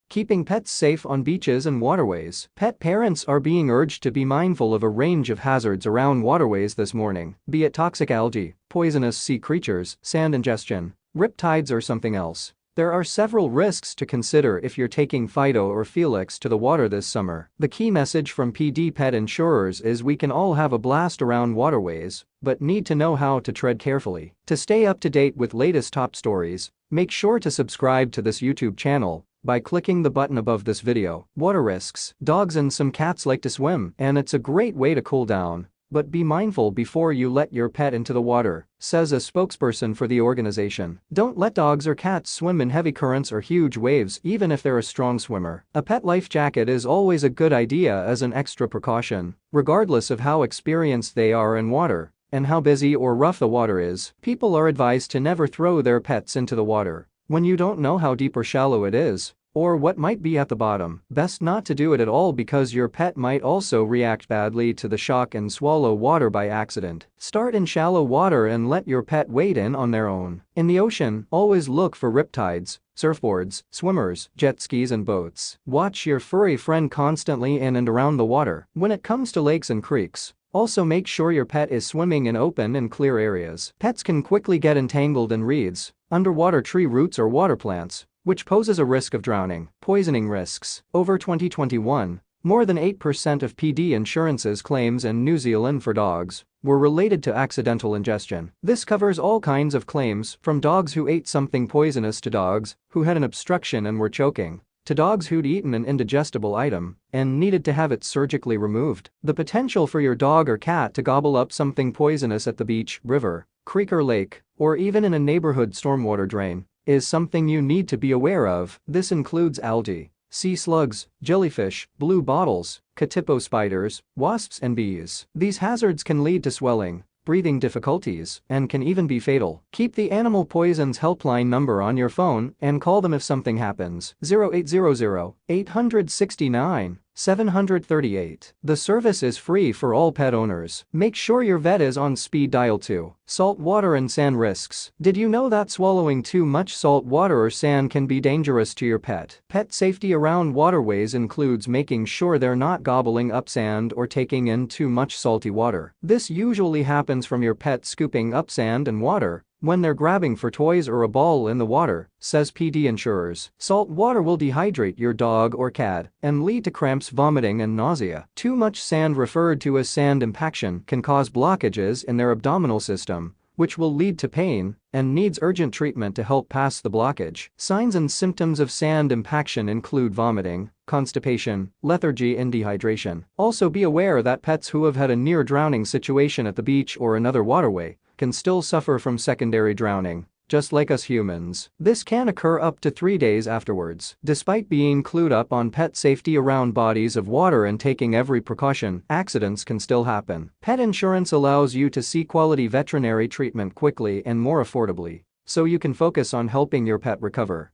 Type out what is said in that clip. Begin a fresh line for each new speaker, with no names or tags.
Keeping pets safe on beaches and waterways. Pet parents are being urged to be mindful of a range of hazards around waterways this morning, be it toxic algae, poisonous sea creatures, sand ingestion, riptides or something else. There are several risks to consider if you're taking Fido or Felix to the water this summer. The key message from PD pet insurers is we can all have a blast around waterways, but need to know how to tread carefully. To stay up to date with latest top stories, make sure to subscribe to this YouTube channel by clicking the button above this video. Water risks. Dogs and some cats like to swim, and it's a great way to cool down. But be mindful before you let your pet into the water, says a spokesperson for the organization. Don't let dogs or cats swim in heavy currents or huge waves even if they're a strong swimmer. A pet life jacket is always a good idea as an extra precaution, regardless of how experienced they are in water and how busy or rough the water is. People are advised to never throw their pets into the water when you don't know how deep or shallow it is, or what might be at the bottom. Best not to do it at all because your pet might also react badly to the shock and swallow water by accident. Start in shallow water and let your pet wade in on their own. In the ocean, always look for riptides, surfboards, swimmers, jet skis and boats. Watch your furry friend constantly in and around the water. When it comes to lakes and creeks, also make sure your pet is swimming in open and clear areas. Pets can quickly get entangled in reeds, underwater tree roots or water plants, which poses a risk of drowning. Poisoning risks. Over 2021, more than 8% of PD insurance's claims in New Zealand for dogs were related to accidental ingestion. This covers all kinds of claims, from dogs who ate something poisonous to dogs who had an obstruction and were choking, to dogs who'd eaten an indigestible item and needed to have it surgically removed. The potential for your dog or cat to gobble up something poisonous at the beach, river, creek or lake, or even in a neighborhood stormwater drain is something you need to be aware of. This includes algae, sea slugs, jellyfish, blue bottles, katipo spiders, wasps and bees. These hazards can lead to swelling, breathing difficulties, and can even be fatal. Keep the Animal Poisons helpline number on your phone and call them if something happens. 0800 869 738. The service is free for all pet owners. Make sure your vet is on speed dial too. Salt water and sand risks. Did you know that swallowing too much salt water or sand can be dangerous to your pet? Pet safety around waterways includes making sure they're not gobbling up sand or taking in too much salty water. This usually happens from your pet scooping up sand and water when they're grabbing for toys or a ball in the water, says PD insurers. Salt water will dehydrate your dog or cat and lead to cramps, vomiting and nausea. Too much sand, referred to as sand impaction, can cause blockages in their abdominal system, which will lead to pain and needs urgent treatment to help pass the blockage. Signs and symptoms of sand impaction include vomiting, constipation, lethargy and dehydration. Also be aware that pets who have had a near drowning situation at the beach or another waterway can still suffer from secondary drowning, just like us humans. This can occur up to 3 days afterwards. Despite being clued up on pet safety around bodies of water and taking every precaution, accidents can still happen. Pet insurance allows you to see quality veterinary treatment quickly and more affordably, so you can focus on helping your pet recover.